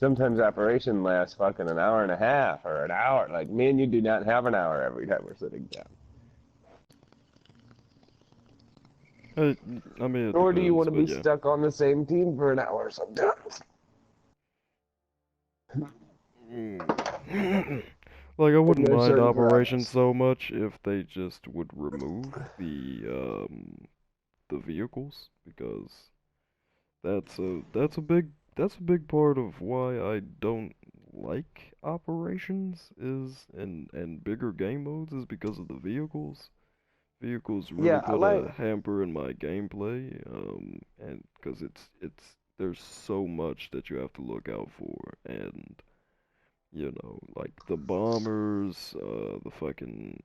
Sometimes operation lasts fucking an hour and a half or an hour. Like, me and you do not have an hour every time we're sitting down. I mean, it Nor do you depends, want to but be yeah. stuck on the same team for an hour sometimes. Like, I And wouldn't there's mind certain operations products. so much if they just would remove the vehicles, because that's a big part of why I don't like operations is and bigger game modes is because of the vehicles. Vehicles really Yeah, put like, a hamper in my gameplay, and because it's there's so much that you have to look out for, and you know, like the bombers, the fucking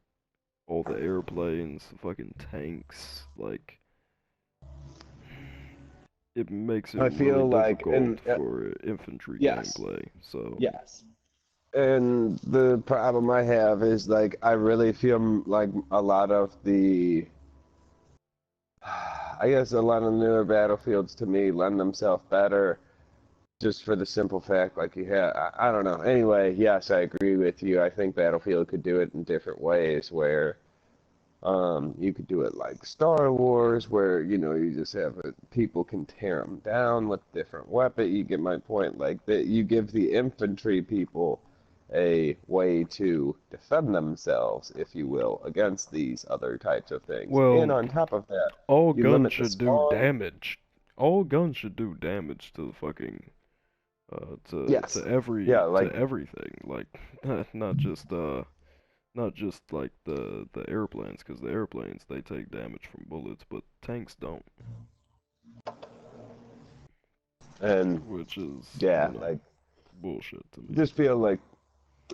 all the airplanes, the fucking tanks, like it makes it I really feel like, difficult and for infantry yes, gameplay. So, yes. And the problem I have is, like, I really feel like a lot of the, I guess a lot of the newer battlefields to me lend themselves better just for the simple fact, like, you have, I don't know. Anyway, yes, I agree with you. I think Battlefield could do it in different ways where you could do it like Star Wars, where, you know, you just have people can tear them down with different weapons. You get my point. Like, that you give the infantry people a way to defend themselves, if you will, against these other types of things. And well, on top of that, all you guns limit the should do spawn. damage. All guns should do damage to the fucking Yes. Yeah, to like, everything. Like not just like the airplanes, because the airplanes they take damage from bullets, but tanks don't, and which is, yeah, you know, like, bullshit to me. just feel like,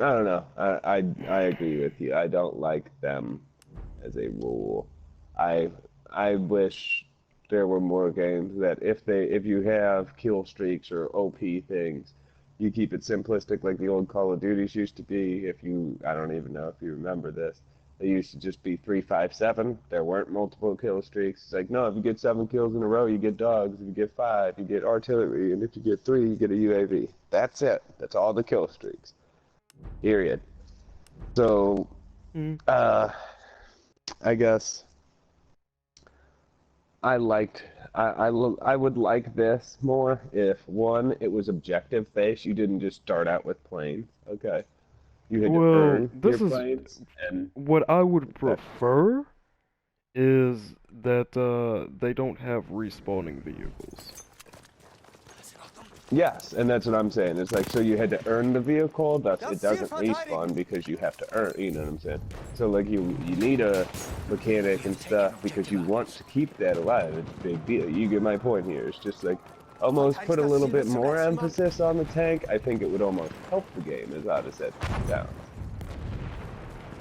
I don't know. I agree with you. I don't like them as a rule. I I wish there were more games that if you have kill streaks or OP things, you keep it simplistic like the old Call of Duties used to be. If you I don't even know if you remember this. They used to just be 3-5-7. There weren't multiple kill streaks. It's like, no, if you get 7 kills in a row, you get dogs. If you get 5, you get artillery, and if you get 3, you get a UAV. That's it. That's all the kill streaks. Period. So, Mm. uh, I guess I liked I would like this more if one, it was objective based. You didn't just start out with planes. Okay, you had to Well, earn your this is planes, and what I would that, prefer is that they don't have respawning vehicles. yes, and that's what I'm saying. It's like, so you had to earn the vehicle. Thus, it doesn't respawn because you have to earn. You know what I'm saying? So like you need a mechanic and stuff because you want to keep that alive. It's a big deal. You get my point here. It's just like almost put a little bit more emphasis on the tank. I think it would almost help the game, as odd as that sounds.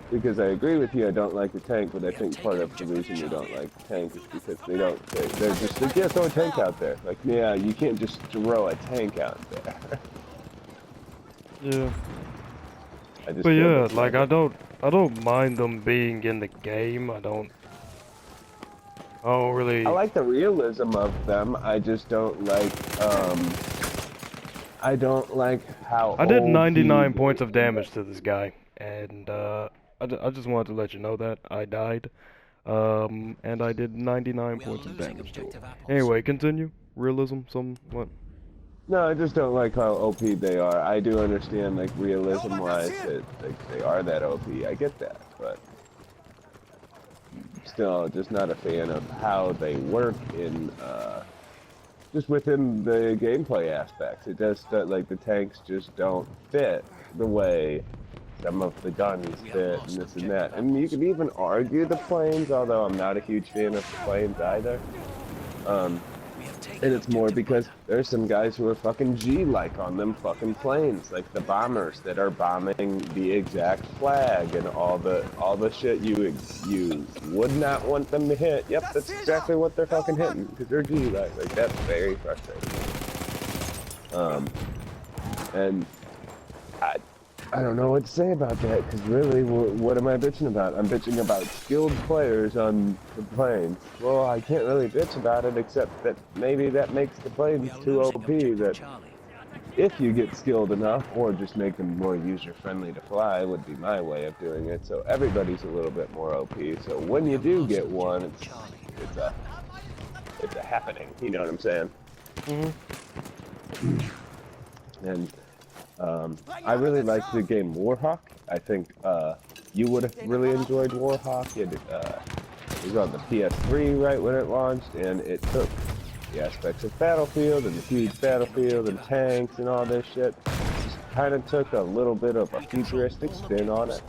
Because I agree with you, I don't like the tank, but I think part of the reason you don't like the tank is because they're just like, yeah, throw a tank out there. Like, yeah, you can't just throw a tank out there. Yeah. I just But feel yeah, that's like never. I don't mind them being in the game. I don't I really. like the realism of them. I just don't like how I did OP 99 they points of end up. damage to this guy, and I just wanted to let you know that I died. And I did 99 points of damage to him. Anyway, continue. Realism, some what? No, I just don't like how OP they are. I do understand, like, realism-wise, that like, they are that OP. I get that, but still, just not a fan of how they work in, just within the gameplay aspects. It just, like, the tanks just don't fit the way some of the guns fit and this and that. And you can even argue the planes, although I'm not a huge fan of the planes either. And it's more because there's some guys who are fucking G-like on them fucking planes, like the bombers that are bombing the exact flag and all the shit you would not want them to hit. Yep, that's exactly what they're fucking hitting because they're G-like. Like, that's very frustrating. And I don't know what to say about that, because really, what am I bitching about? I'm bitching about skilled players on the planes. Well, I can't really bitch about it, except that maybe that makes the planes too OP, that if you get skilled enough, or just make them more user-friendly to fly, would be my way of doing it. So everybody's a little bit more OP. So when you do get one, it's a it's a happening. You know what I'm saying? And I really liked the game Warhawk. I think you would have really enjoyed Warhawk. It was on the PS3 right when it launched, and it took the aspects of Battlefield and the huge battlefield and tanks and all this shit. Just kind of took a little bit of a futuristic spin on it,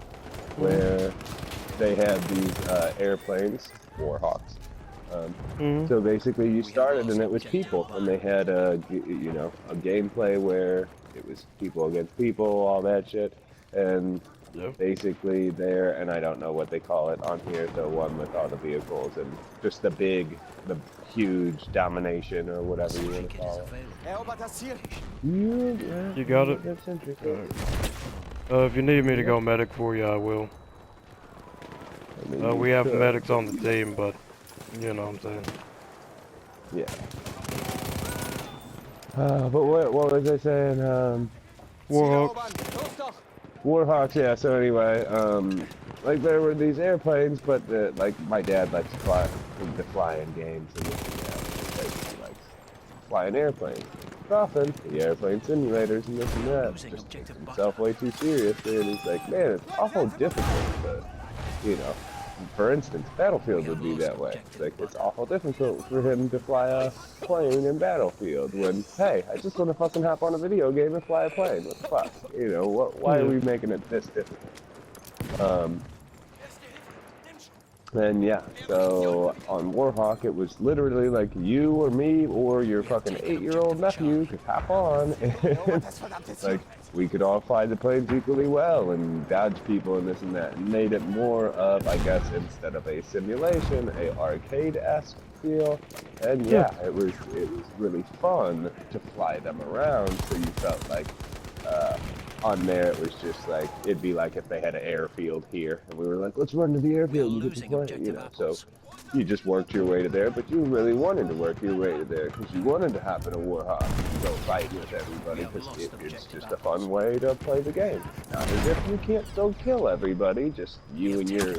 where they had these airplanes, Warhawks. So basically, you started and it was people, and they had a gameplay where it was people against people, all that shit, and basically there, and I don't know what they call it on here, the one with all the vehicles and just the huge domination or whatever you want to call it. You got it? That's interesting. If you need me to go medic for you, I will. I mean, We have medics on the team, but you know what I'm saying. Yeah. But what was I saying? Warhawks. Warhawks, yeah. So anyway, like there were these airplanes, but like my dad likes to fly in games and this and that. He likes flying airplanes. Often the airplane simulators and this and that. Just takes himself way too seriously, and he's like, man, it's awful difficult to, you know. For instance, Battlefield would be that way. Like, it's awful difficult for him to fly a plane in Battlefield when, hey, I just want to fucking hop on a video game and fly a plane. What the fuck? You know, why are we making it this difficult? And yeah, so on Warhawk, it was literally like you or me or your fucking 8-year-old nephew could hop on and like we could all fly the planes equally well and dodge people and this and that, and made it more of, I guess, instead of a simulation, a arcade-esque feel. And yeah, it was really fun to fly them around, so you felt like on there it was just like, it'd be like if they had an airfield here and we were like, let's run to the airfield and get to play, you know. So you just worked your way to there, but you really wanted to work your way to there because you wanted to hop in a Warhawk and go fight with everybody, because it's just a fun way to play the game. Not as if you can't still kill everybody, just you and your,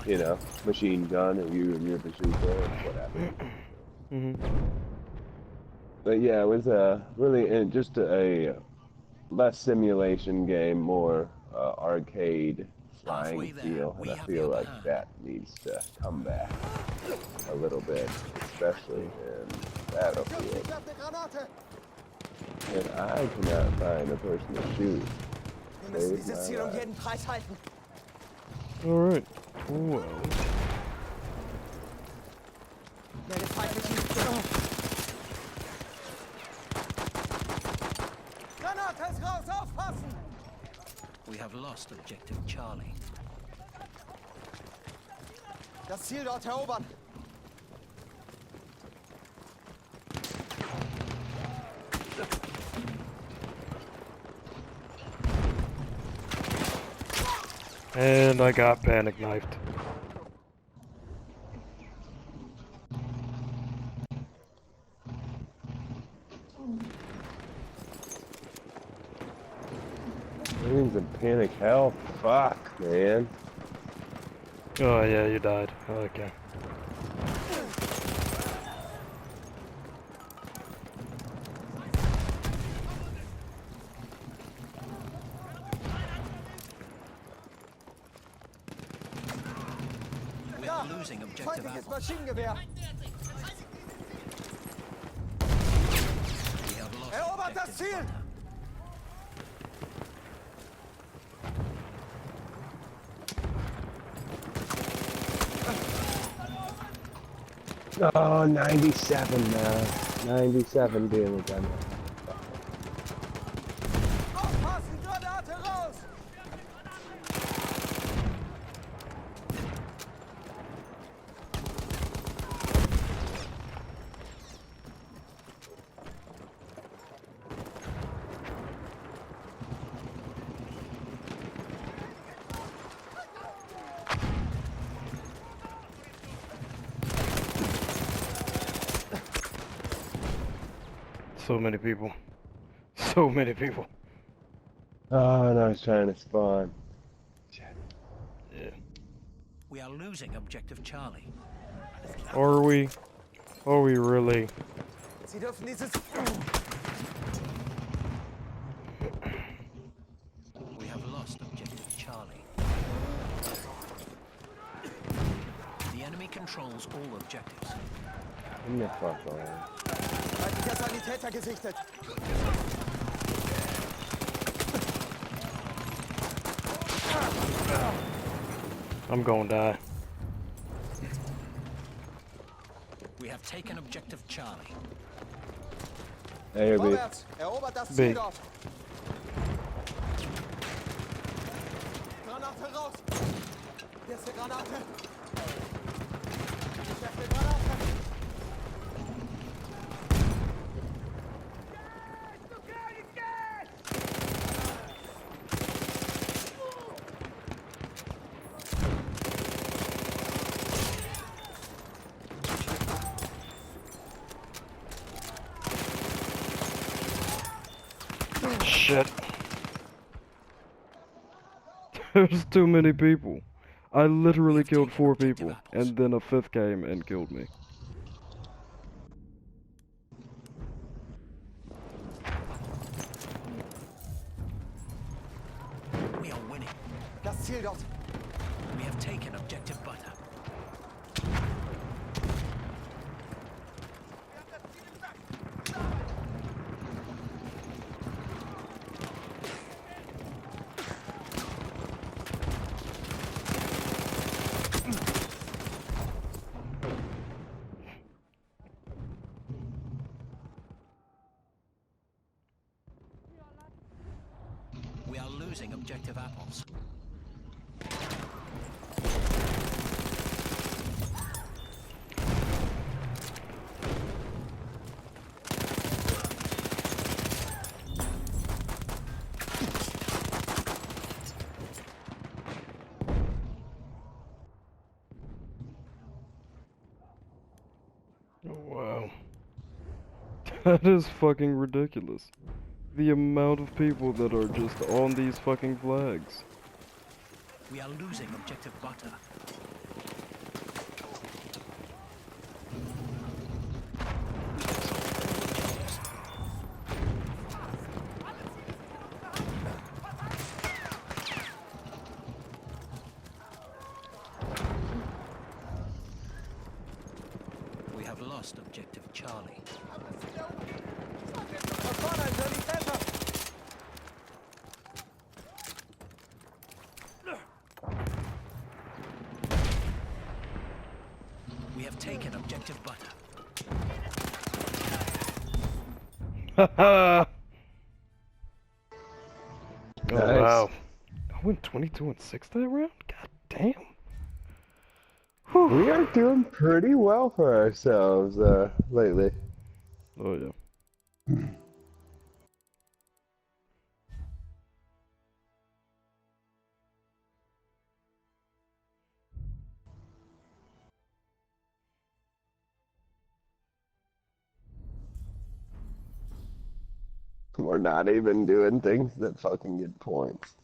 you know, machine gun, or you and your bazooka or whatever. But yeah, it was really just a less simulation game, more arcade flying feel, and I feel like that needs to come back a little bit, especially in Battlefield. And I cannot find a person to shoot. Save my life. Alright. Well. We have lost objective Charlie. Das Ziel dort erobern. And I got panic knifed. Everything's in panic hell. Fuck, man. Oh yeah, you died. Okay. We are losing objective Feindliches apples. Maschinengewehr. We have lost Erobert das objective Ziel! butter. Oh, 97 now. 97 damage on that. Aufpassen, Granate raus! So many people. so many people. Oh, and I was trying to spawn. Shit. Yeah. We are losing objective Charlie. Are we? Are we really? Sie dürfen dieses... We have lost objective Charlie. The enemy controls all objectives. Leave me the fuck alone. Feindlicher Sanitäter gesichtet. I'm gonna die. We have taken objective Charlie. A or B? Vorwärts! Erobert das B. Ziel dort! Granate raus! Hier ist eine Granate! Ich werfe eine Granate! Shit. There's too many people. I literally killed 4 people, and then a 5th came and killed me. We are winning. Das Ziel dort! We have taken objective Butter. We are losing objective apples. Oh, wow. That is fucking ridiculous. The amount of people that are just on these fucking flags. We are losing objective Butter. We have lost objective Charlie. Da vorne ein Sanitäter! We have taken objective Butter. Haha! Oh Nice. wow. I went 22 and 6 that round? God damn. Whew. We are doing pretty well for ourselves lately. Oh yeah. We're not even doing things that fucking get points.